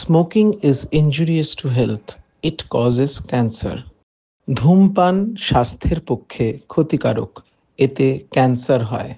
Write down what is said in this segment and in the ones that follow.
Smoking is injurious to health, it causes cancer. ধূমপান স্বাস্থ্যের পক্ষে ক্ষতিকারক, এতে ক্যান্সার হয়।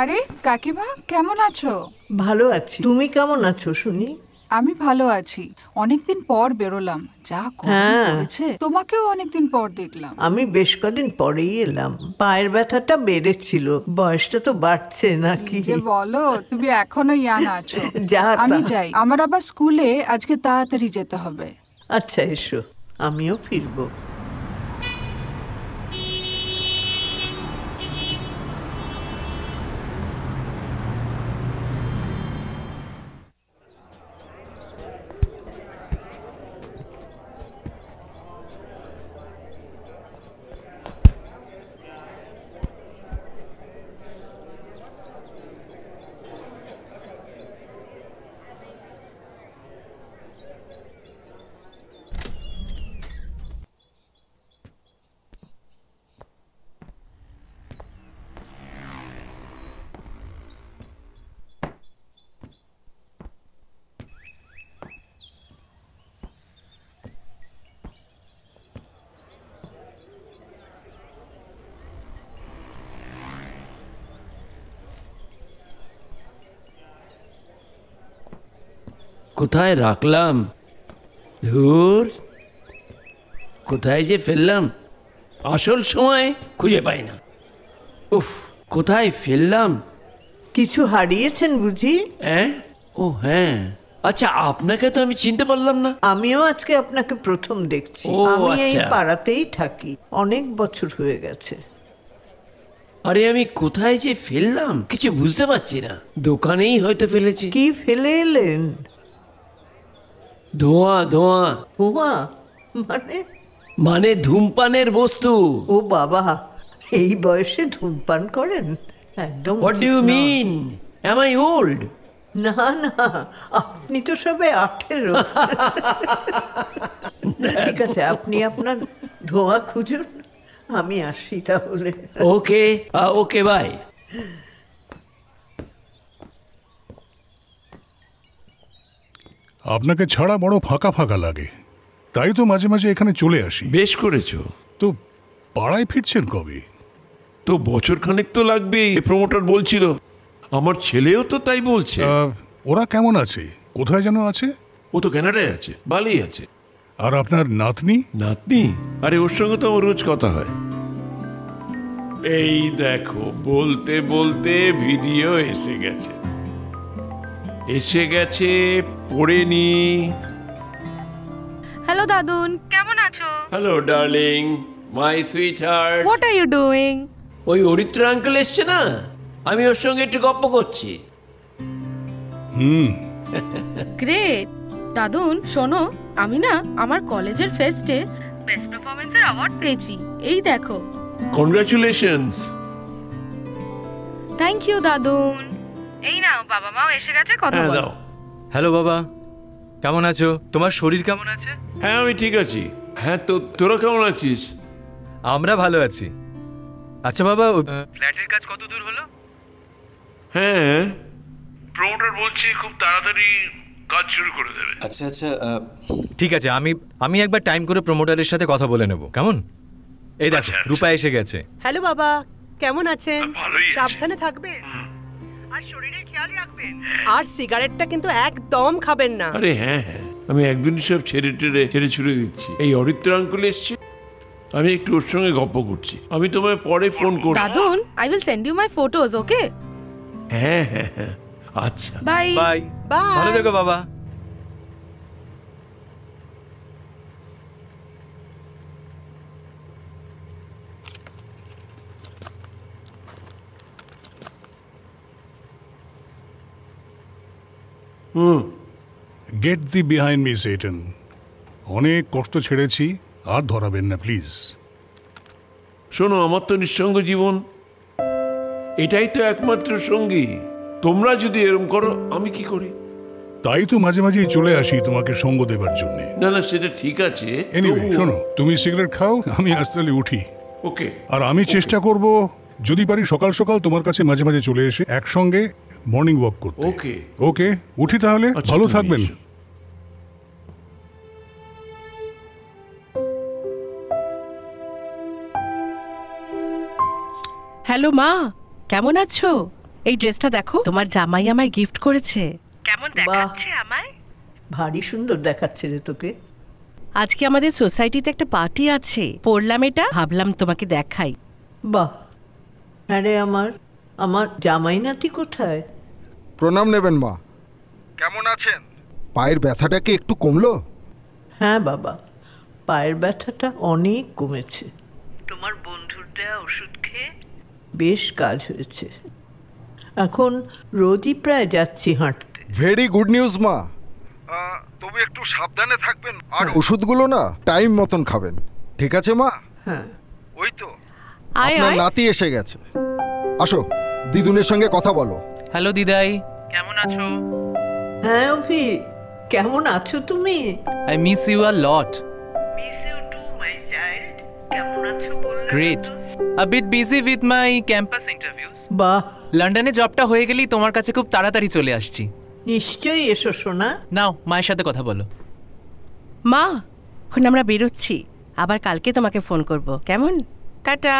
আরে কাকিমা, কেমন আছো? ভালো আছি, তুমি কেমন আছো শুনি? আমি ভালো আছি। অনেকদিন পর বেরোলাম, যা গরম পড়েছে। তোমাকেও অনেকদিন পর দেখলাম। আমি বেশ কদিন পরেই এলাম। পায়ের ব্যথাটা বেড়েছিল, বয়সটা তো বাড়ছে নাকি? যে বলো, তুমি এখনো ইয়াং আছো। আমি যাই, আমার আবার স্কুলে আজকে তাড়াতাড়ি যেতে হবে। আচ্ছা এসো, আমিও ফিরবো। কোথায় রাখলাম? ধুর, কোথায় যে ফেললাম? আসল সময় খুঁজে পাই না। উফ, কোথায় ফেললাম? কিছু হারিয়েছেন বুঝি? হ্যাঁ, ও হ্যাঁ, আচ্ছা আপনাকে তো আমি চিনতে পারলাম না। আমিও আজকে আপনাকে প্রথম দেখছি। ও আমি এই আচ্ছা, পাড়াতেই থাকি, অনেক বছর হয়ে গেছে। আরে আমি কোথায় যে ফেললাম কিছু বুঝতে পারছি না। দোকানেই হয়তো ফেলেছি। কি ফেলে এলেন? ধোঁয়া ধোঁয়া। ধোঁয়া মানে? মানে ধূমপানের বস্তু। ও বাবা, এই বয়সে ধূমপান করেন? একদম। What do you mean? Am I old? না না, আপনি তো সবে 18। ঠিক আছে, আপনি আপনার ধোঁয়া খুঁজুন, আমি আসি তাহলে। ওকে ওকে, বাই। আপনাকে ছাড়া বড় ফাঁকা ফাঁকা লাগে, তাই তো মাঝে মাঝে এখানে চলে আসি। বেশ করেছো। তো পাড়ায় ফিরছেন কবে? তো বছর খানেক তো লাগবে, প্রমোটার বলছিল। আমার ছেলেও তো তাই বলছে। ওরা কেমন আছে? কোথায় যেন আছে? ও তো কানাডায় আছে, ভালোই আছে। আর আপনার নাতনি? নাতনি? আরে ওর সঙ্গে তো আমার রোজ কথা হয়। এই দেখো, বলতে বলতে ভিডিও এসে গেছে। পড়েনি। হ্যালো দাদুন, কেমন আছো? Hello darling, my sweetheart. What are you doing? ওই অরিত্র আঙ্কেল এসছে না, আমি ওর সঙ্গে একটু গপ্প করছি। গ্রেট। দাদুন শোনো, আমি না আমার কলেজের ফেস্টে বেস্ট পারফরম্যান্সের অ্যাওয়ার্ড পেয়েছি। এই দেখো। কনগ্রাচুলেশনস। থ্যাংক ইউ দাদুন। এই নাও, বাবা মাও এসে গেছে, কথা বলো। হ্যালো বাবা, কেমন আছো? তোমার শরীর কেমন আছে? হ্যাঁ আমি ঠিক আছি। হ্যাঁ তো তোরা কেমন আছিস? আমরা ভালো আছি। আচ্ছা বাবা, ফ্ল্যাটের কাজ কত দূর হলো? হ্যাঁ, প্রমোটার বলছে খুব তাড়াতাড়ি কাজ শুরু করে দেবে। আচ্ছা আচ্ছা, ঠিক আছে, আমি একবার টাইম করে প্রমোটারের সাথে কথা বলে নেব, কেমন? এই দেখো রূপা এসে গেছে। হ্যালো বাবা, কেমন আছেন? ভালোই আছি। সাবধানে থাকবেন আর শরীরের খেয়াল রাখবেন, আর সিগারেটটা কিন্তু একদম খাবেন না। আরে হ্যাঁ হ্যাঁ, আমি একদিনই সব ছেড়ে ছুড়ে দিচ্ছি। এই অরিত্র আঙ্কেল এসছে, আমি একটু ওর সঙ্গে গপ্প করছি। আমি তোমায় পরে ফোন করব। দাদুন, I will send you my photos, okay? হ্যাঁ হ্যাঁ হ্যাঁ, আচ্ছা বাই বাই। ভালো থেকো বাবা। Get thee behind me Satan. অনেক কষ্ট ছেড়েছি, আর ধরাবেন না প্লিজ। শোনো, আমার তো নিঃসঙ্গ জীবন, এটাই তো একমাত্র সঙ্গী। তোমরা যদি এরকম করো, আমি কি করি? তাই তো মাঝে মাঝে চলে আসি তোমাকে সঙ্গ দেবার জন্য। না না, সেটা ঠিক আছে। এনিওয়ে শোনো, তুমি সিগারেট খাও, আমি আস্তে আস্তে উঠি। ওকে। আর আমি চেষ্টা করব যদি পারি সকাল সকাল তোমার কাছে মাঝে মাঝে চলে এসে একসঙ্গে মর্নিং ওয়াক করতে। ওকে ওকে, উঠি তাহলে। ভালো থাকবেন। হ্যালো মা, কেমন আছো? এই ড্রেসটা দেখো, তোমার জামাই আমায় গিফট করেছে। কেমন দেখাচ্ছে আমায়? ভারী সুন্দর দেখাচ্ছে রে তোকে। আজকে আমাদের সোসাইটিতে একটা পার্টি আছে, পরলাম এটা, ভাবলাম তোমাকে দেখাই। বাহ, আরে আমার জামাই নাতি কোথায়? প্রণাম নেবেন মা। কেমন আছেন? পায়ের ব্যথাটা কি একটু কমলো? হ্যাঁ বাবা, পায়ের ব্যথাটা অনেক কমেছে। তোমার বন্ধুর দেয়া ওষুধ খেয়ে বেশ কাজ হয়েছে। এখন রোজই প্রায় যাচ্ছি হাঁটতে। ভেরি গুড নিউজ মা। তবে একটু সাবধানে থাকবেন, আর ওষুধগুলো না টাইম মতন খাবেন, ঠিক আছে মা? হ্যাঁ। ওই তো আপনার নাতি এসে গেছে। আসো, দিদুনের সঙ্গে কথা বলো। হ্যালো দিদাই, কেমন আছো? হ্যাঁ অভি, কেমন আছো তুমি? I miss you a lot. Miss you too my child. কেমন আছো বললে? Great. A bit busy with my campus interviews. বাহ। লন্ডনে জবটা হয়ে গেলেই তোমার কাছে খুব তাড়াতাড়ি চলে আসছি। নিশ্চয়ই এসো সোনা। নাও মায়ের সাথে কথা বলো। মা, এখন আমরা বেরোচ্ছি, আবার কালকে তোমাকে ফোন করব, কেমন? টাটা।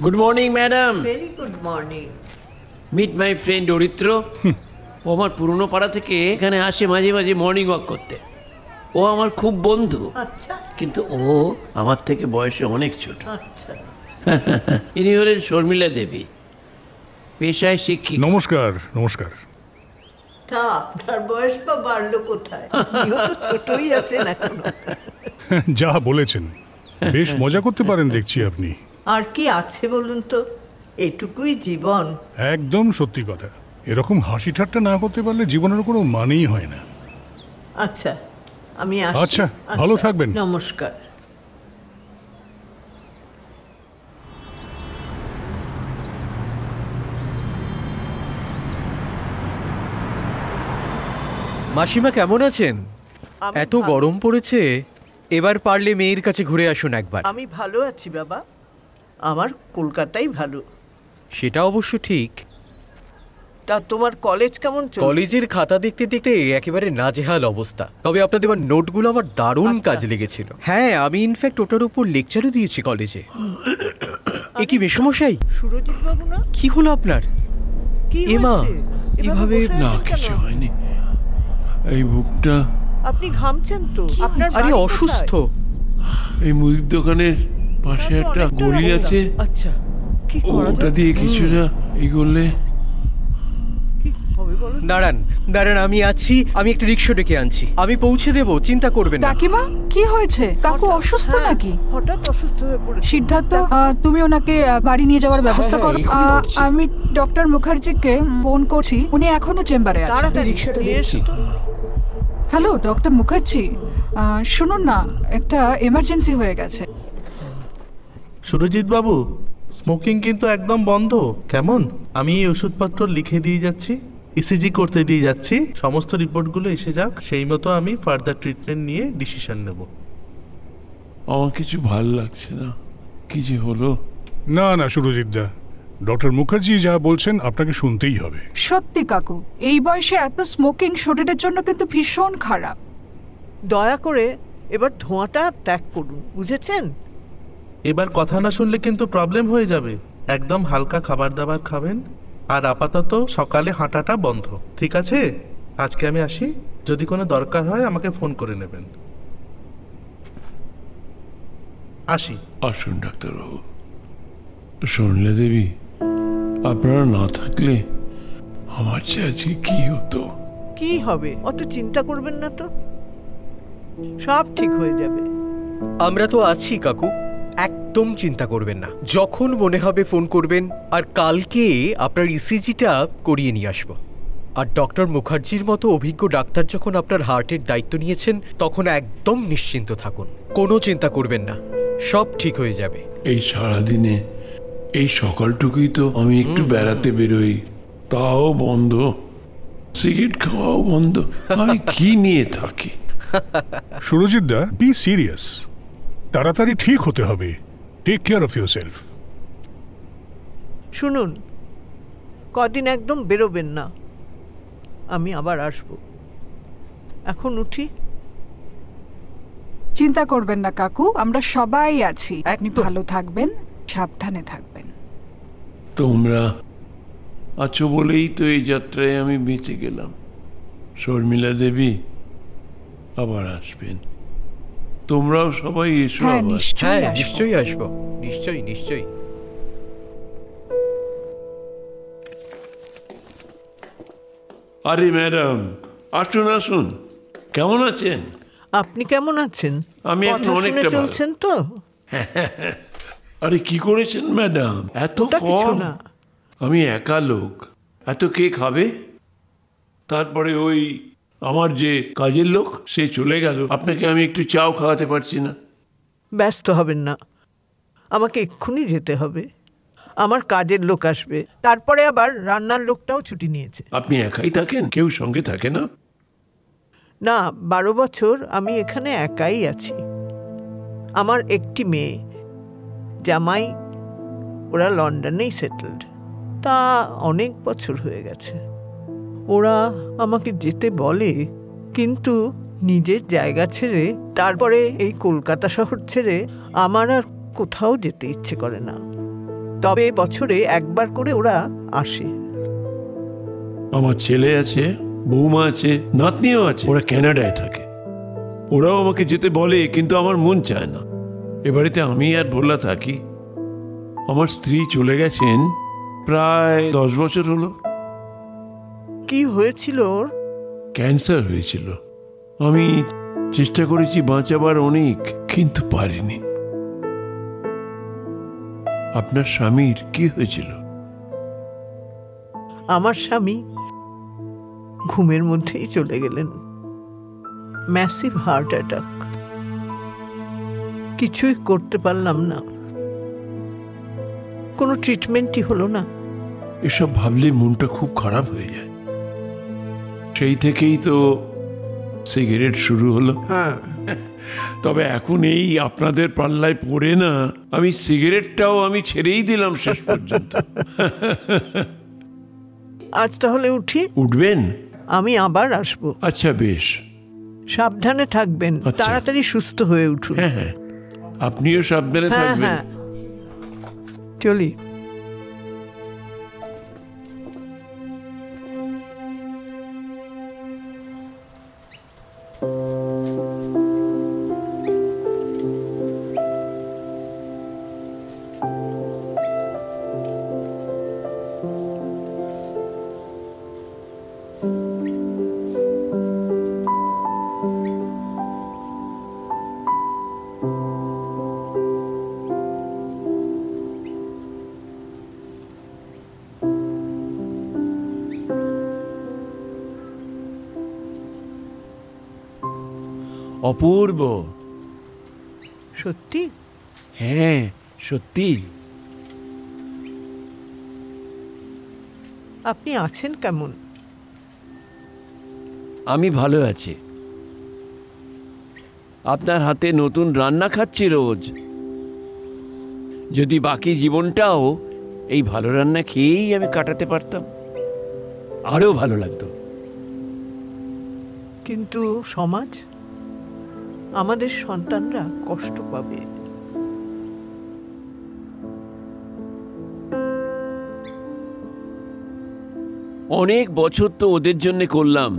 Good morning madam. Very good morning. Meet my friend Aritra. ও আমার পুরনো পাড়া থেকে এখানে আসে মাঝে মাঝে মর্নিং ওয়াক করতে। ও আমার খুব বন্ধু। আচ্ছা। কিন্তু ও আমার থেকে বয়সে অনেক ছোট। আচ্ছা। ইনি হলেন শর্মিলা দেবী, পেশায় শিক্ষিকা। নমস্কার। নমস্কার। তা আপনার বয়স বা বাড়লো কোথায়? তো ছোটই আছেন এখনো। যা বলেছেন, বেশ মজা করতে পারেন দেখছি আপনি। আর কি আছে বলুন তো, এটুকুই জীবন। একদম সত্যি কথা। এরকম হাসি ঠাট্টা না করতে পারলে জীবনের কোনো মানেই হয় না। আচ্ছা, আমি আসি। আচ্ছা, ভালো থাকবেন। নমস্কার। মাসিমা কেমন আছেন? এত গরম পড়েছে, এবার পারলে মেয়ের কাছে ঘুরে আসুন একবার। আমি ভালো আছি বাবা, আমার কলকাতাই ভালো। সেটা অবশ্য ঠিক। তা তোমার কলেজ কেমন চলছে? কলেজের খাতা দেখতে দেখতে একেবারে নাজেহাল অবস্থা। তবে আপনার দেওয়ার নোটগুলো আমার দারুণ কাজে লেগেছিল। হ্যাঁ, আমি ইনফ্যাক্ট ওটার উপর লেকচারও দিয়েছি কলেজে। এ কি মেসমশাই? সুরজিৎ বাবু না? কি হলো আপনার? কি এমা হয়েছে? এভাবে না, কিছু হয়নি। এই বুকটা আপনি ঘামছেন তো? আপনার আরে অসুস্থ। এই মুদির দোকানের পাশে একটা গলি আছে। আচ্ছা, কি করা ওটা দিয়ে কিছুটা এগোলে। দাঁড়ান দাঁড়ান, আমি আছি, আমি একটা রিক্সা ডেকে আনছি, আমি পৌঁছে দেবো, চিন্তা করবেন না। কাকিমা কি হয়েছে? কাকু অসুস্থ নাকি? হঠাৎ অসুস্থ হয়ে পড়েছে। সিদ্ধার্থ, তুমি ওনাকে বাড়ি নিয়ে যাওয়ার ব্যবস্থা করো। আমি ডক্টর মুখার্জিকে ফোন করছি, উনি এখনো চেম্বারে আছেন। হ্যালো ডক্টর মুখার্জি, শুনুন না, একটা এমার্জেন্সি হয়ে গেছে। সুরজিৎ বাবু, স্মোকিং কিন্তু একদম বন্ধ, কেমন? আমি এই ওষুধপত্র লিখে দিয়ে যাচ্ছি, ইসিজি করতে দিয়ে যাচ্ছি, সমস্ত রিপোর্টগুলো এসে যাক, সেই মতো আমি ফার্দার ট্রিটমেন্ট নিয়ে ডিসিশন নেব। আমার কিছু ভাল লাগছে না, কি যে হলো। না না সুরজিৎ দা, ডক্টর মুখার্জি যা বলছেন আপনাকে শুনতেই হবে। সত্যি কাকু, এই বয়সে এত স্মোকিং শরীরের জন্য কিন্তু ভীষণ খারাপ। দয়া করে এবার ধোঁয়াটা ত্যাগ করুন, বুঝেছেন? এবার কথা না শুনলে কিন্তু প্রবলেম হয়ে যাবে। একদম হালকা খাবার দাবার খাবেন, আর আপাতত সকালে হাঁটাটা বন্ধ, ঠিক আছে? আজকে আমি আসি, যদি কোনো দরকার হয় আমাকে ফোন করে নেবেন। আসি। আসুন ডাক্তারবাবু। শর্মিলা দেবী, আপনারা না থাকলে আমার যে আজকে কি হতো। কি হবে, অত চিন্তা করবেন না তো, সব ঠিক হয়ে যাবে। আমরা তো আছি কাকু, একদম চিন্তা করবেন না, যখন মনে হবে ফোন করবেন, আর কালকে আপনার ইসিজিটা করিয়ে নিয়ে আসবো। আর ডক্টর মুখার্জির মতো অভিজ্ঞ ডাক্তার যখন আপনার হার্টের দায়িত্ব নিয়েছেন, তখন একদম নিশ্চিন্ত থাকুন, কোনো চিন্তা করবেন না, সব ঠিক হয়ে যাবে। এই সারাদিনে এই সকালটুকুই তো আমি একটু বেড়াতে বেরোই, তাও বন্ধ, সিগারেট খাওয়াও বন্ধ, আমি কি নিয়ে থাকি। সুরজিৎ দা, বি সিরিয়াস, তাড়াতাড়ি ঠিক হতে হবে, টেক কেয়ার অফ ইয়োরসেলফ। শুনুন, কদিন একদম বেরোবেন না, আমি আবার আসব। এখন উঠি। চিন্তা করবেন না কাকু, আমরা সবাই আছি, আপনি ভালো থাকবেন, সাবধানে থাকবেন। তোমরা আছো বলেই তো এই যাত্রায় আমি বেঁচে গেলাম। শর্মিলা দেবী আবার আসবেন, তোমরাও সবাই এসো। হ্যাঁ নিশ্চয়ই আসবো, নিশ্চয়ই নিশ্চয়ই। আরে ম্যাডাম, আসুন আসুন, কেমন আছেন? আপনি কেমন আছেন? আমি এখন অনেকটা চলছেন তো? আরে কি করেছেন ম্যাডাম, এত ফল? আমি একা লোক, এত কে খাবে? তারপরে ওই আমার যে কাজের লোক সে চলে গেল, আপনাকে আমি একটু চাও খাওয়াতে পারছি না। ব্যস্ত হবেন না, আমাকে এক্ষুনি যেতে হবে, আমার কাজের লোক আসবে, তারপরে আবার রান্নার লোকটাও ছুটি নিয়েছে। আপনি একাই থাকেন, কেউ সঙ্গে থাকে না? না, 12 বছর আমি এখানে একাই আছি। আমার একটি মেয়ে, জামাই, ওরা লন্ডনেই সেটেলড, তা অনেক বছর হয়ে গেছে। ওরা আমাকে যেতে বলে, কিন্তু নিজের জায়গা ছেড়ে, তারপরে এই কলকাতা শহর ছেড়ে আমার আর কোথাও যেতে ইচ্ছে করে না। তবে বছরে একবার করে ওরা আসে। আমার ছেলে আছে, বৌমা আছে, নাতনিও আছে, ওরা কানাডায় থাকে। ওরাও আমাকে যেতে বলে, কিন্তু আমার মন চায় না। এ বাড়িতে আমি আর ভোলা থাকি। আমার স্ত্রী চলে গেছেন প্রায় 10 বছর হলো। কি হয়েছিল ওর? ক্যান্সার হয়েছিল। আমি চেষ্টা করেছি বাঁচাবার অনেক, কিন্তু পারিনি। আপনার স্বামীর কি হয়েছিল? আমার স্বামী ঘুমের মধ্যেই চলে গেলেন, ম্যাসিভ হার্ট অ্যাটাক। কিছুই করতে পারলাম না, কোনো ট্রিটমেন্টই হলো না। এসব ভাবলে মনটা খুব খারাপ হয়ে যায়। সেই থেকেই তো সিগারেট শুরু হলো। হ্যাঁ, তবে এখন এই আপনাদের পাল্লায় পড়ে না, আমি সিগারেটটাও আমি ছেড়েই দিলাম শেষ পর্যন্ত। আজ তাহলে উঠি। উঠবেন? আমি আবার আসবো। আচ্ছা বেশ, সাবধানে থাকবেন, তাড়াতাড়ি সুস্থ হয়ে উঠুন। হ্যাঁ হ্যাঁ, আপনিও সাবধানে থাকবেন। হ্যাঁ, চলি। অপূর্ব। সত্যি? হ্যাঁ সত্যি। আপনি আছেন কেমন? আমি ভালো আছি। আপনার হাতে নতুন রান্না খাচ্ছি রোজ। যদি বাকি জীবনটাও এই ভালো রান্না খেয়েই আমি কাটাতে পারতাম, আরো ভালো লাগতো। কিন্তু সমাজ, আমাদের সন্তানরা কষ্ট পাবে। অনেক বছর তো ওদের জন্য করলাম,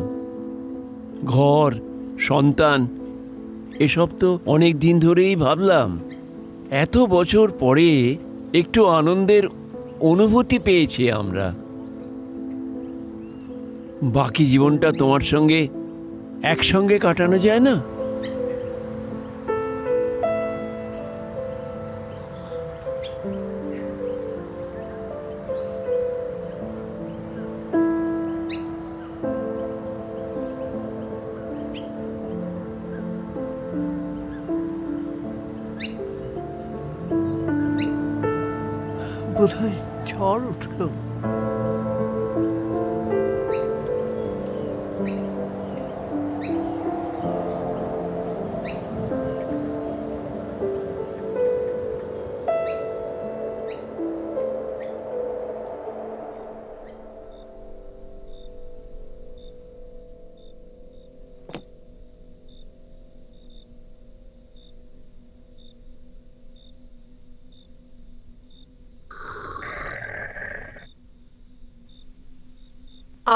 ঘর সন্তান এসব তো অনেক দিন ধরেই ভাবলাম। এত বছর পরে একটু আনন্দের অনুভূতি পেয়েছি আমরা। বাকি জীবনটা তোমার সঙ্গে একসঙ্গে কাটানো যায় না? বোধহয় ঝড় উঠলো।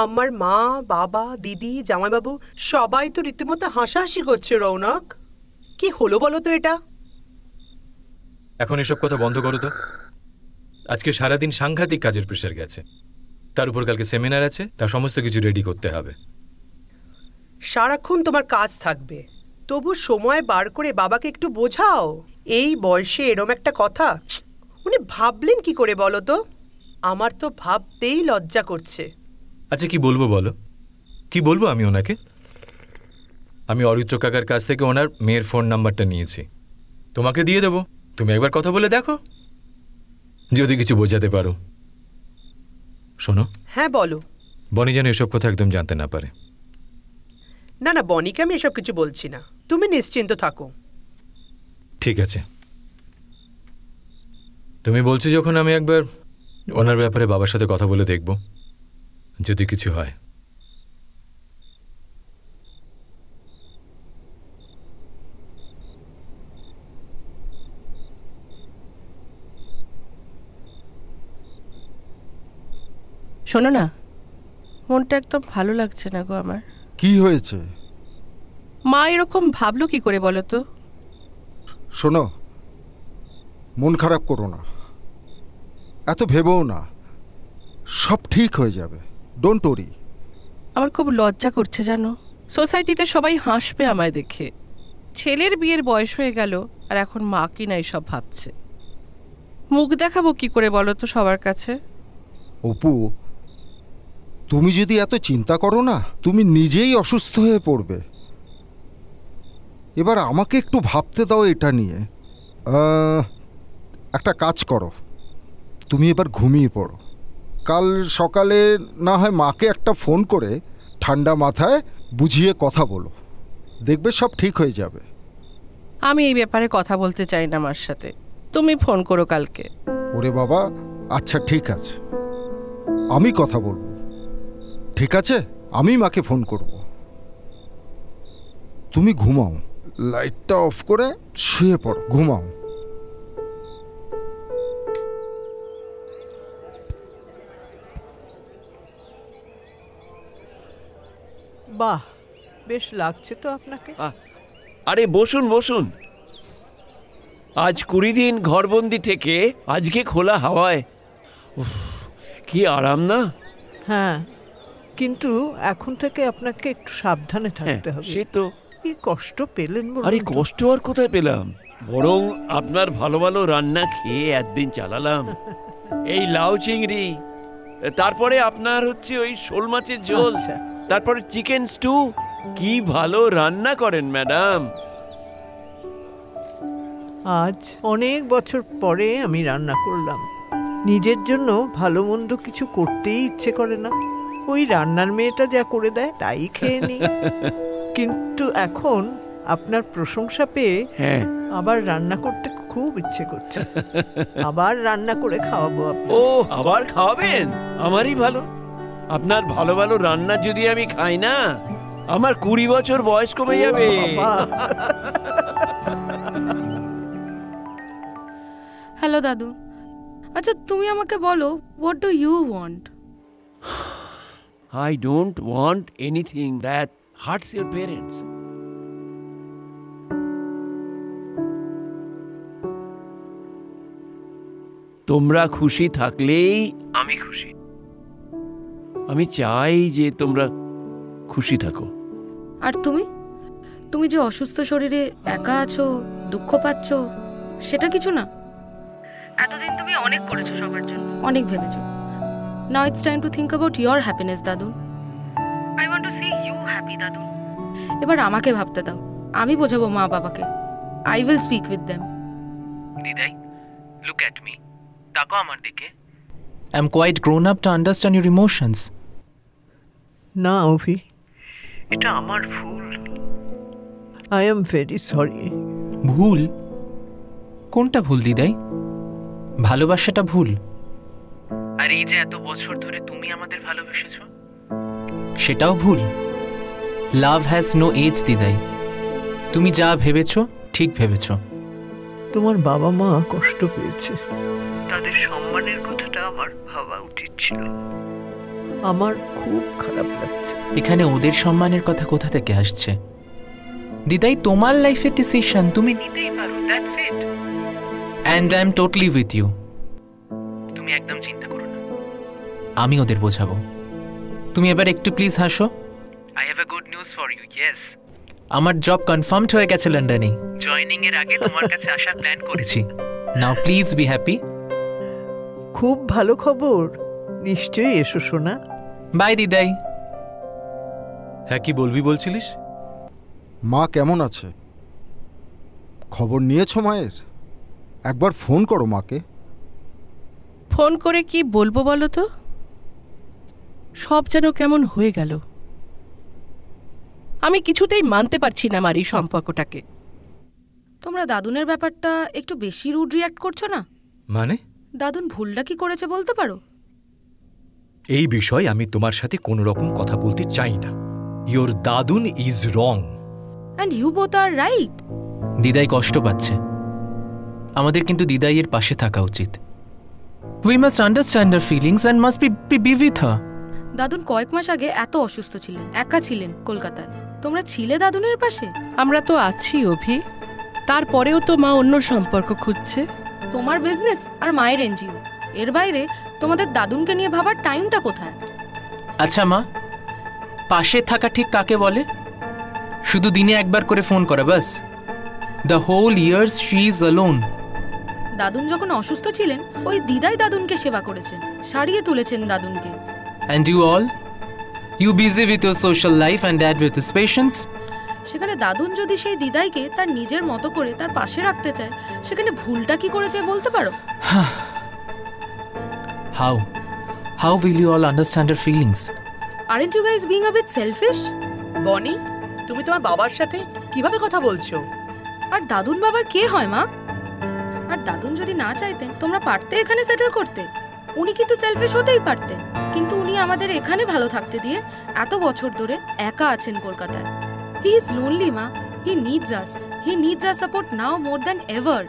আমার মা, বাবা, দিদি, জামাইবাবু সবাই তো রীতিমতো হাসাহাসি করছে। রৌনক, কি হলো বলো তো এটা? এখন এসব কথা বন্ধ করো তো। আজকে সারাদিন সাংঘাতিক কাজের প্রেশার গেছে, তার উপর কালকে সেমিনার আছে, তার সমস্ত কিছু রেডি করতে হবে। সারাক্ষণ তোমার কাজ থাকবে, তবু সময় বার করে বাবাকে একটু বোঝাও। এই বয়সে এরম একটা কথা উনি ভাবলেন কি করে বলো তো? আমার তো ভাবতেই লজ্জা করছে। আচ্ছা কি বলবো বলো, কি বলবো আমি ওনাকে? আমি অরিত্র কাকার কাছ থেকে ওনার মেয়ের ফোন নাম্বারটা নিয়েছি, তোমাকে দিয়ে দেবো। তুমি একবার কথা বলে দেখো, যদি কিছু বোঝাতে পারো। শোনো। হ্যাঁ বলো। বনি যেন এসব কথা একদম জানতে না পারে। না না, বনিকে আমি এসব কিছু বলছি না, তুমি নিশ্চিন্ত থাকো। ঠিক আছে, তুমি বলছো যখন, আমি একবার ওনার ব্যাপারে বাবার সাথে কথা বলে দেখব, যদি কিছু হয়। শোনো না, মনটা একদম ভালো লাগছে না গো আমার। কি হয়েছে? মা এরকম ভাবলো কি করে বলো তো? শোনো, মন খারাপ করো না, এত ভেবেও না, সব ঠিক হয়ে যাবে। Don't worry. আমার খুব লজ্জা করছে জানো, সোসাইটিতে সবাই হাসবে আমায় দেখে। ছেলের বিয়ের বয়স হয়ে গেল আর এখন মা কি না এসব ভাবছে। মুখ দেখাবো কি করে বলো তো সবার কাছে? অপু, তুমি যদি এত চিন্তা করো না, তুমি নিজেই অসুস্থ হয়ে পড়বে। এবার আমাকে একটু ভাবতে দাও এটা নিয়ে। একটা কাজ করো, তুমি এবার ঘুমিয়ে পড়ো। কাল সকালে না হয় মাকে একটা ফোন করে ঠান্ডা মাথায় বুঝিয়ে কথা বলো, দেখবে সব ঠিক হয়ে যাবে। আমি এই ব্যাপারে কথা বলতে চাই না মার সাথে, তুমি ফোন করো কালকে। ওরে বাবা, আচ্ছা ঠিক আছে, আমি কথা বলবো। ঠিক আছে, আমি মাকে ফোন করব। তুমি ঘুমাও, লাইটটা অফ করে শুয়ে পড়ো, ঘুমাও। বাহ, বেশ লাগছে তো আপনাকে। আরে বসুন বসুন। আজ 20 দিন ঘরবন্দি থেকে আজকে খোলা হাওয়ায়, কি আরাম না? হ্যাঁ, কিন্তু এখন থেকে আপনাকে একটু সাবধানে থাকতে হবে। সে তো। কি কষ্ট পেলেন? আরে কষ্ট আর কোথায় পেলাম, বরং আপনার ভালো ভালো রান্না খেয়ে একদিন চালালাম। এই লাউ চিংড়ি, তারপরে আপনার হচ্ছে ওই শোল মাছের ঝোল, তারপরে চিকেন স্টু। কি ভালো রান্না করেন ম্যাডাম। আজ অনেক বছর পরে আমি রান্না করলাম। নিজের জন্য ভালো মন্দ কিছু করতেই ইচ্ছে করে না, ওই রান্নার মেয়েটা যা করে দেয় তাই খেয়ে নি। কিন্তু এখন আপনার প্রশংসা পেয়ে আবার রান্না করতে খুব ইচ্ছে করছে। আবার রান্না করে খাওয়াবো। ও আবার খাওয়াবেন? আমারই ভালো। আপনার ভালো ভালো রান্না যদি আমি খাই না, আমার 20 বছর বয়স কমে যাবে। হ্যালো দাদু। আচ্ছা তুমি আমাকে বলো, what do you want? I don't want anything that hurts your parents. তোমরা খুশি থাকলেই আমি খুশি। আমি চাই যে তোমরা খুশি থাকো। আর তুমি তুমি যে অসুস্থ শরীরে একা আছো, দুঃখ পাচ্ছ, সেটা কিছু না? এতদিন তুমি অনেক করেছো সবার জন্য, অনেক ভেবেছো। Now it's time to think about your happiness দাদু। I want to see you happy দাদু। এবার আমাকে ভাবতে দাও, আমি বোঝাবো মা বাবাকে। I will speak with them. দিদাই, লুক অ্যাট মি। তাকো আমার দিকে। I am quite grown up to understand your emotions. না অভি, এটা আমার ভুল। I am very sorry. ভুল? কোনটা ভুল দিদাই? ভালোবাসাটা ভুল? আর এই যে এত বছর ধরে তুমি আমাদের ভালোবেসেছো, সেটাও ভুল? লাভ হ্যাজ নো এজ দিদাই। তুমি যা ভেবেছো ঠিক ভেবেছো। তোমার বাবা মা কষ্ট পেয়েছে, তাদের সম্মানের কথাটা আমার ভাবা উচিত ছিল। আমার খুব খারাপ লাগছে। এখানে ওদের সম্মানের কথা কোথা থেকে আসছে? দিদাই, তোমার লাইফের ডিসিশন তুমি নিতেই পারো, that's it. And I am totally with you. তুমি একদম চিন্তা করো না, আমি ওদের বোঝাবো। তুমি এবার একটু প্লিজ হাসো। I have a good news for you. Yes, আমার জব কনফার্মড হয়ে গেছে লন্ডনে। জয়েনিং এর আগে তোমার কাছে আসার প্ল্যান করেছি। নাও প্লিজ বি হ্যাপি। খুব ভালো খবর, নিশ্চয়ই এসো সোনা। বাই দিদাই। হ্যাঁ, কি বলবি বলছিলিস? মা কেমন আছে? খবর নিয়েছো মায়ের? একবার ফোন করো মাকে। ফোন করে কি বলবো বলো তো? সব যেন কেমন হয়ে গেল। আমি কিছুতেই মানতে পারছি না আমার এই সম্পর্কটাকে। তোমরা দাদুনের ব্যাপারটা একটু বেশি রুড রিয়াক্ট করছো না? মানে? দাদুন ভুলটা কি করেছে বলতে পারো? এই বিষয়ে আমি তোমার সাথে কোনো রকম কথা বলতে চাই না। Your Dadun is wrong and you both are right. দিদাই কষ্ট পাচ্ছে, আমাদের কিন্তু দিদাইয়ের পাশে থাকা উচিত। We must understand her feelings and must be with her. দাদুন কয়েক মাস আগে এত অসুস্থ ছিলেন, একা ছিলেন কলকাতায়। তোমরা ছিলে দাদুনের পাশে? আমরা তো আছি অভি, তারপরেও তো মা অন্য সম্পর্ক খুঁজছে। তোমার বিজনেস আর মায়ের এনজিও, এর বাইরে তোমাদের দাদুনকে নিয়ে ভাবার টাইমটা কোথায়? আচ্ছা মা, পাশে থাকা ঠিক কাকে বলে? শুধু দিনে একবার করে ফোন করা বাস? The whole years she is alone. দাদুন যখন অসুস্থ ছিলেন, ওই দিদাই দাদুনকে সেবা করেছেন, সারিয়ে তুলেছেন দাদুনকে। And you all? You busy with your social life and dad with his patients? সেখানে দাদুন যদি সেই দিদাইকে তার নিজের মতো করে তার পাশে রাখতে চায়, সেখানে ভুলটা কি করেছে বলতে পারো? How will you all understand her feelings? Aren't you guys being a bit selfish? বনি, তুমি তোমার বাবার সাথে কিভাবে কথা বলছো? আর দাদুন বাবার কে হয় মা? আর দাদুন যদি না চাইতেন তোমরা পারতে এখানে সেটেল করতে। উনি কিন্তু সেলফিশ হতেই পারতেন, কিন্তু উনি আমাদের এখানে ভালো থাকতে দিয়ে এত বছর ধরে একা আছেন কলকাতায়। হি ইজ লোনলি মা, হি নিডস আস, হি নিডস আওয়ার সাপোর্ট নাও মোর দ্যান এভার।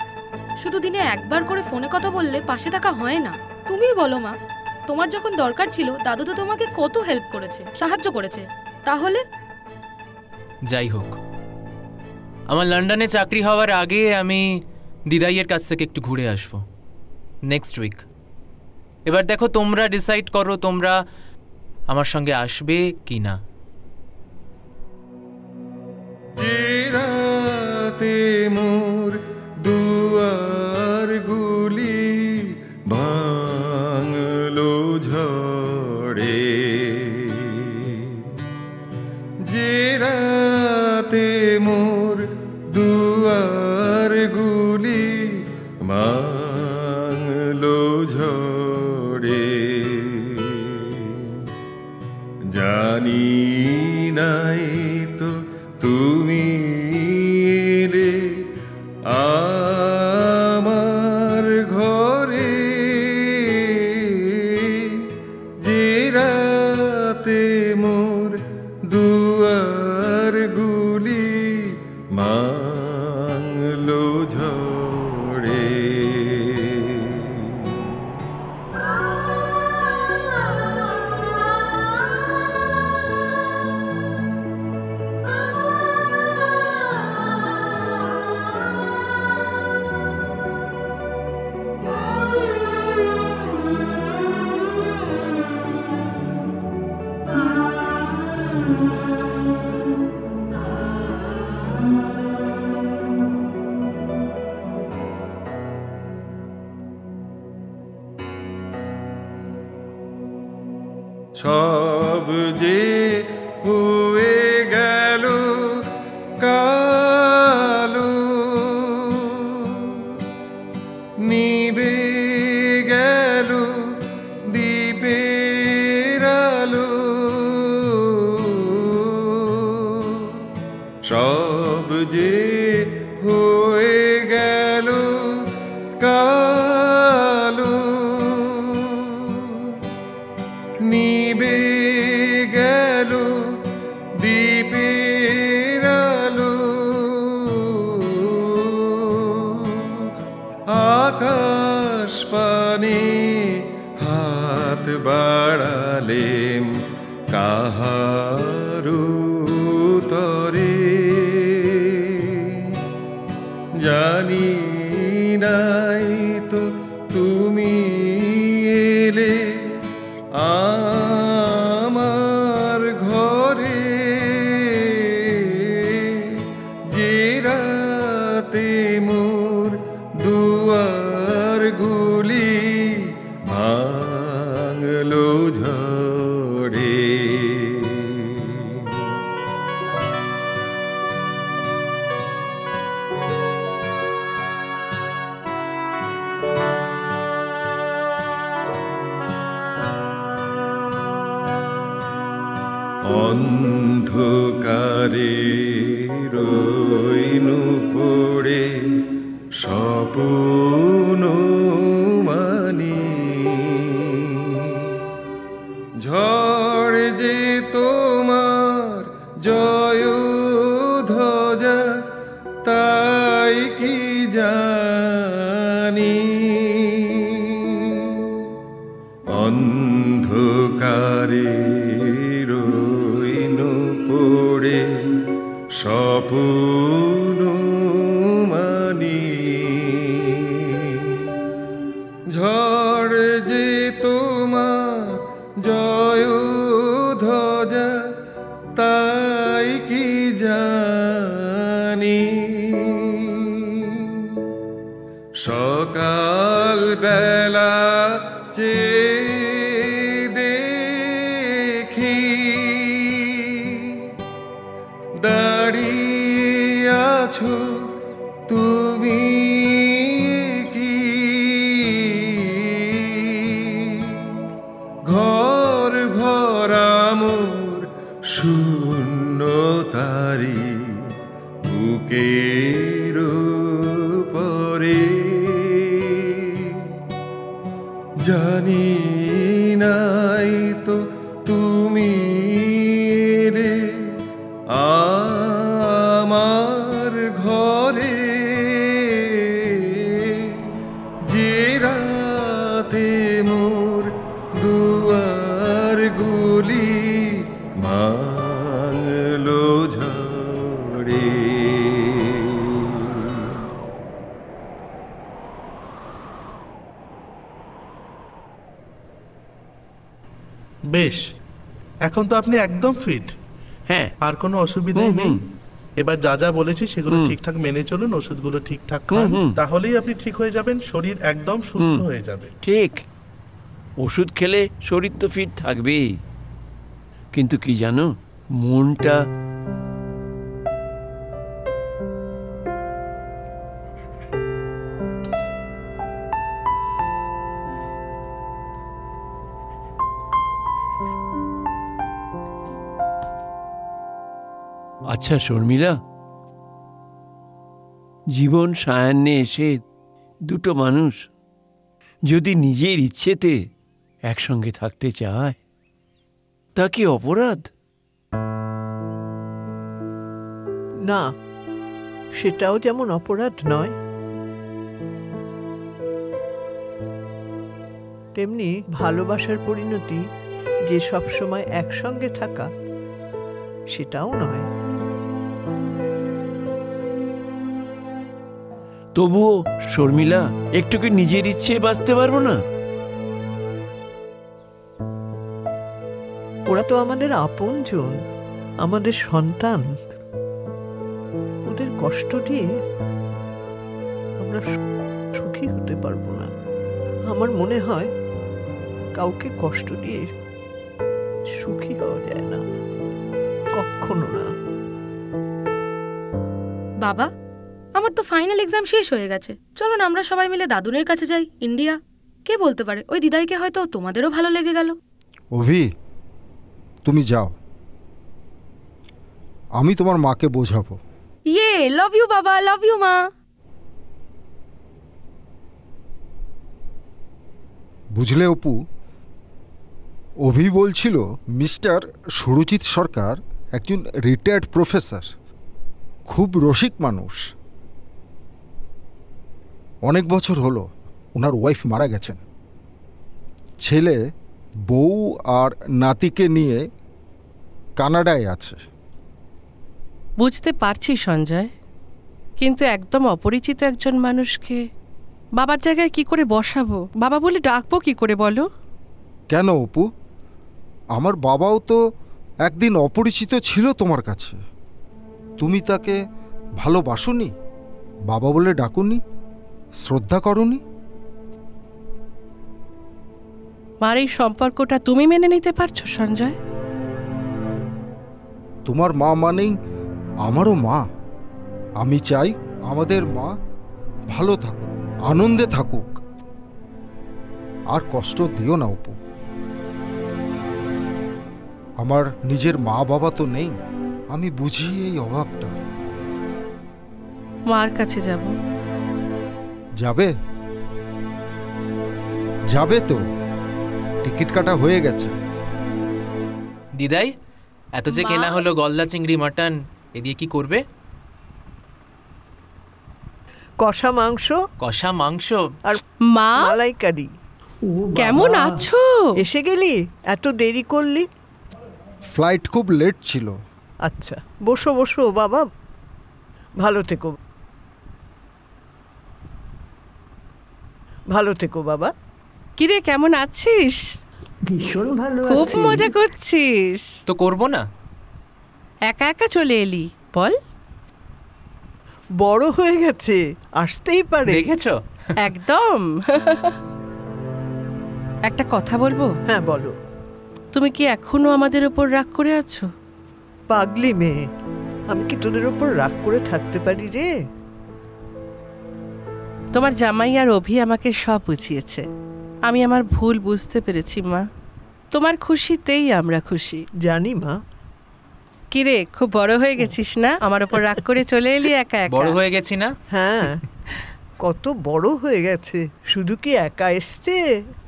শুধু দিনে একবার করে ফোনে কথা বললে পাশে থাকা হয় না। তুমিই বলো মা, তোমার যখন দরকার ছিল দাদু তো তোমাকে কত হেল্প করেছে, সাহায্য করেছে। তাহলে যাই হোক, আমার লন্ডনে চাকরি হওয়ার আগে আমি দিদাইয়ের কাছ থেকে একটু ঘুরে আসবো নেক্সট উইক। এবার দেখো, তোমরা ডিসাইড করো তোমরা আমার সঙ্গে আসবে কি না। মোর দুয়ার গুলি ভাঙলো ঝড়ে, যে রাতে মোর দুয়ার গুলি মাংলো ঝড়ে জানি নাই তো তুমি এলে আমার ঘরে যে রাতে মোর দুয়ার গুলি মাংলো ঝড়ে সব যে হয়ে গেল কালো নিবে গেল দ্বীপের আলো সব যে হয়ে গেল কালো নিবে গেল দ্বীপের আলো আকাশ পানে হাত বাড়ালেম কাহারু তরে জানি নাই তো তুমি এলে আমার ঘরে যে রাতে মোর দুয়ার গুলি ভাঙলো ঝড়ে অন্ধকারে রইনু পড়ে স্বপ্ন মানি ঝড় যে তোমার জয় ধ্বজা তাই কি জানি অন্ধকারে পড়ে স্বপ্ন মানি ঝড় যে তোমার জয় ধ্বজা তাই কি জানি সকাল বেলা দেখি দাঁড়িয়ে আছো তুমি কি ঘর ভরা মোর শূন্য তারি বুকের পরে জানি নাই তো তুমি রে আমার ঘরে যে রাতে মোর দুয়ার গুলি ভাঙলো ঝড়ে বেশ, এখন তো আপনি একদম ফিট। হ্যাঁ, আর কোনো অসুবিধাই নেই। এবার যা যা বলেছি সেগুলো ঠিকঠাক মেনে চলুন, ওষুধগুলো ঠিকঠাক খান, তাহলেই আপনি ঠিক হয়ে যাবেন, শরীর একদম সুস্থ হয়ে যাবে। ঠিক, ওষুধ খেলে শরীর তো ফিট থাকবেই, কিন্তু কি জানো, মনটা আচ্ছা শর্মিলা, জীবন সায়ান্নে এসে দুটো মানুষ যদি নিজের ইচ্ছেতে একসঙ্গে থাকতে চায়, তা কি অপরাধ? না, সেটাও যেমন অপরাধ নয়, তেমনি ভালোবাসার পরিণতি যে সব সময় একসঙ্গে থাকা, সেটাও নয়। তবুও শর্মিলা, একটু কি নিজের ইচ্ছে বাঁচতে পারবো না? ওরা তো আমাদের আপনজন, আমাদের সন্তান। ওদের কষ্ট দিয়ে আমরা সুখী হতে পারবো না। আমার মনে হয় কাউকে কষ্ট দিয়ে সুখী হওয়া যায় না, কখনো না। বাবা, আমার তো ফাইনাল এক্সাম শেষ হয়ে গেছে, চলো না আমরা সবাই মিলে দাদুনের কাছে যাই, ইন্ডিয়া। কে বলতে পারে ওই দিদাইকে হয়তো তোমাদেরও ভালো লেগে গেল। অভি, তুমি যাও, আমি তোমার মাকে বোঝাবো। ইয়ে, লাভ ইউ বাবা, লাভ ইউ মা। বুঝলে অপু, অভি বলছিল মিস্টার সুরজিৎ সরকার একজন রিটায়ার্ড প্রফেসর, খুব রসিক মানুষ। অনেক বছর হলো ওনার ওয়াইফ মারা গেছেন। ছেলে, বউ আর নাতিকে নিয়ে কানাডায় আছে। বুঝতে পারছি সঞ্জয়, কিন্তু একদম অপরিচিত একজন মানুষকে বাবার জায়গায় কি করে বসাবো? বাবা বলে ডাকবো কি করে বলো? কেন অপু, আমার বাবাও তো একদিন অপরিচিত ছিল তোমার কাছে। তুমি তাকে ভালোবাসোনি, বাবা বলে ডাকুনি, শ্রদ্ধা করনি? মার এই সম্পর্কটা তুমি মেনে নিতে পারছো সঞ্জয়? তোমার মা মানেই আমারও মা। আমি চাই আমাদের মা ভালো থাকুক, আনন্দে থাকুক। আর কষ্ট দিও না অপু। আমার নিজের মা বাবা তো নেই, আমি বুঝি এই অভাবটা। মার কাছে যাব। যাবে? যাবে তো, টিকিট কাটা হয়ে গেছে। দিদাই, এত যে কেনা হলো গলদা চিংড়ি, মাটন, এ দিয়ে কি করবে? কষা মাংস। কষা মাংস আর মা, মালাইকারি। কেমন আছো? এসে গেলি, এত দেরি করলি? ফ্লাইট খুব লেট ছিল। আচ্ছা, বসো বসো বাবা, ভালো থেকো, ভালো থেকো বাবা। কিরে, কেমন আছিস? ভীষণ ভালো, খুব মজা করছিস তো। করবো না? একা একা চলে এলি বল? বড় হয়ে গেছে, আসতেই পারে। দেখেছো? একদম। একটা কথা বলবো? হ্যাঁ বলো। তুমি কি এখনো আমাদের উপর রাগ করে আছো? পাগলি মেয়ে, আমি কি তোদের উপর রাগ করে থাকতে পারি রে? তোমার জামাই আর অভি আমাকে সব বুঝিয়েছে। আমি আমার ভুল বুঝতে পেরেছি মা। তোমার খুশিতেই আমরা খুশি। জানি মা। কিরে, খুব বড় হয়ে গেছিস না? আমার উপর রাগ করে চলে এলি একা একা। বড় হয়ে গেছি না? হ্যাঁ, কত বড় হয়ে গেছে। শুধু কি একা এসছে,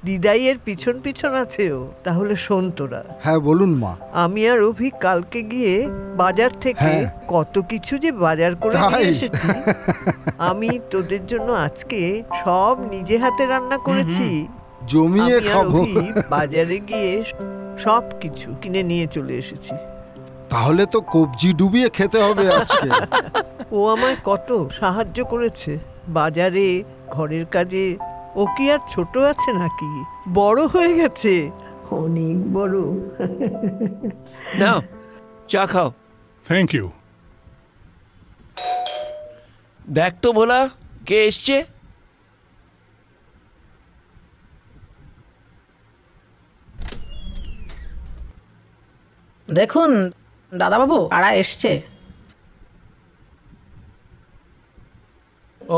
দিদাইয়ের পিছন পিছন আছে ও। তাহলে শোন তোরা। হ্যাঁ বলুন মা। আমি আর অভি কালকে গিয়ে বাজার থেকে কত কিছু যে বাজার করে নিয়ে এসেছি। আমি তোদের জন্য আজকে সব নিজে হাতে রান্না করেছি। জমিয়ে খাবো। বাজারে গিয়ে সব কিছু কিনে নিয়ে চলে এসেছি। তাহলে তো কবজি ডুবিয়ে খেতে হবে আজকে। ও আমায় কত সাহায্য করেছে বাজারে, ঘরের কাজে। ও কি আর ছোট আছে নাকি? বড় হয়ে গেছে, অনেক বড়। নাও চা খাও। Thank you. দেখ তো ভোলা, কে এসছে? দেখুন দাদাবাবু, কারা এসছে।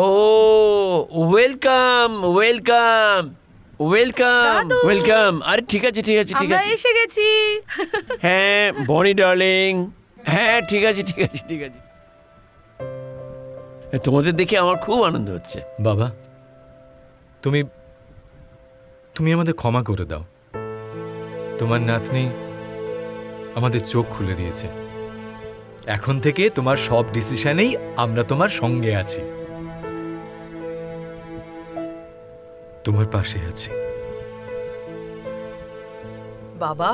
ও ওয়েলকাম ওয়েলকাম ওয়েলকাম ওয়েলকাম। আরে ঠিক আছে ঠিক আছে ঠিক আছে, আমরা এসে গেছি। হ্যাঁ বনি ডার্লিং, হ্যাঁ ঠিক আছে ঠিক আছে ঠিক আছে। তোমাদের দেখে আমার খুব আনন্দ হচ্ছে। বাবা, তুমি তুমি আমাদের ক্ষমা করে দাও। তোমার নাতনি আমাদের চোখ খুলে দিয়েছে। এখন থেকে তোমার সব ডিসিশনেই আমরা তোমার সঙ্গে আছি, তোমার পাশে আছি। বাবা,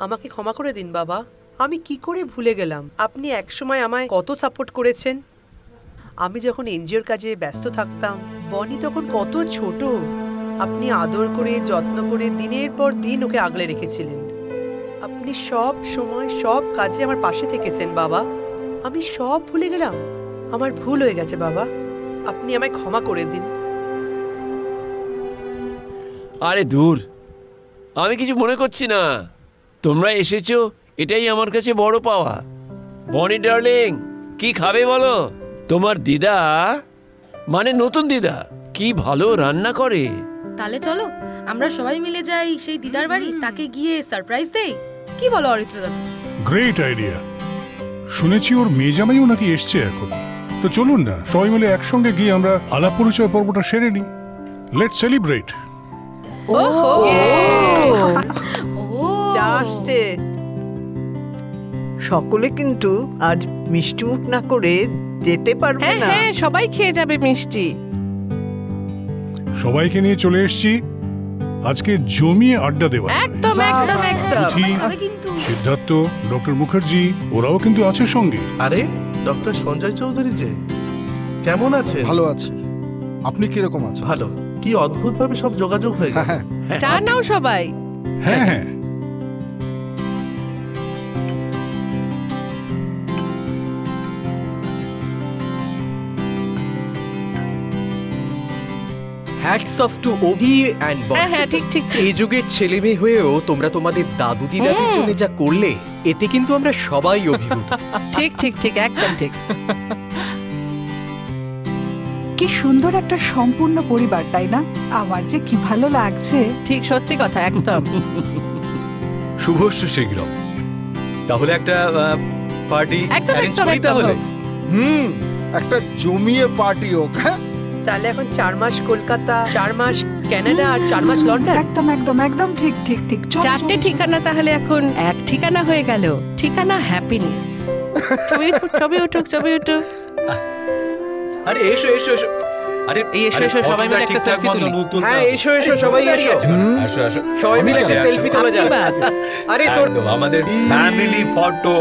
আমাকে ক্ষমা করে দিন বাবা। আমি কি করে ভুলে গেলাম আপনি একসময় আমায় কত সাপোর্ট করেছেন। আমি যখন এনজিওর কাজে ব্যস্ত থাকতাম, বনি তখন কত ছোট। আপনি আদর করে যত্ন করে দিনের পর দিন ওকে আগলে রেখেছিলেন। আপনি সব সময় সব কাজে আমার পাশে থেকেছেন বাবা। আমি সব ভুলে গেলাম। আমার ভুল হয়ে গেছে বাবা, আপনি আমায় ক্ষমা করে দিন। আরে দূর, আমি কিছু মনে করছি না। তোমরা এসেছো, এটাই আমার কাছে বড় পাওয়া। বনি ডার্লিং, কি খাবে বলো? তোমার দিদা, মানে নতুন দিদা, কি ভালো রান্না করে। তাহলে চলো আমরা সবাই মিলে যাই সেই দিদার বাড়ি, তাকে গিয়ে সারপ্রাইজ দেই। কি বলো অরিত্র দাদা? Great idea. শুনেছি ওর মেয়ে জামাইও নাকি এসছে এখন। তো চলুন না সবাই মিলে একসঙ্গে গিয়ে আমরা আলাপ পরিচয় পর্বটা সেরে নিই। Let's celebrate. আসছে সকলে, কিন্তু আজ মিষ্টি মুখ না করে যেতে পারবে না। হ্যাঁ, সবাই খেয়ে যাবে মিষ্টি। সবাইকে নিয়ে চলে এসেছি আজকে জমিয়ে আড্ডা দেওয়া। একদম একদম একদম। সিদ্ধার্থ, ডক্টর মুখার্জি ওরাও কিন্তু আছে সঙ্গে। আরে ডক্টর সঞ্জয় চৌধুরী যে, কেমন আছে? ভালো আছি, আপনি কিরকম আছেন? ভালো। কি অদ্ভুত ভাবে সব যোগাযোগ হয়ে গেল। চা নাও সবাই। হ্যাঁ হ্যাঁ। Hats off to Abhi and Boni. হ্যাঁ ঠিক ঠিক। এই যুগের ছেলে মেয়ে হয়েও তোমরা তোমাদের দাদু দিদাদের জন্য যা করলে, এতে কিন্তু আমরা সবাই অভিভূত। ঠিক ঠিক ঠিক, একদম ঠিক। কি সুন্দর একটা সম্পূর্ণ পরিবার, তাই না? আমার যে কি ভালো লাগছে। ঠিক, সত্যি কথা, একদম। শুভস্য শীঘ্র। তাহলে একটা পার্টি অ্যারেঞ্জ করি তাহলে। একটা জমিয়ে পার্টি হোক। তাহলে এখন 4 মাস কলকাতা, 4 মাস কানাডা আর 4 মাস লন্ডন। একদম একদম একদম ঠিক ঠিক ঠিক। চারটে ঠিকানা তাহলে এখন এক ঠিকানা হয়ে গেল। ঠিকানা হ্যাপিনেস। ছবি উঠুক, ছবি উঠুক। আরে এসো এসো এসো। আরে এসো এসো, সবাই মিলে একটা সেলফি তুলি। হ্যাঁ এসো এসো, সবাই এসো। আসো আসো, সবাই মিলে একটা সেলফি তোলা যাক। আরে তোর আমাদের ফ্যামিলি ফটো।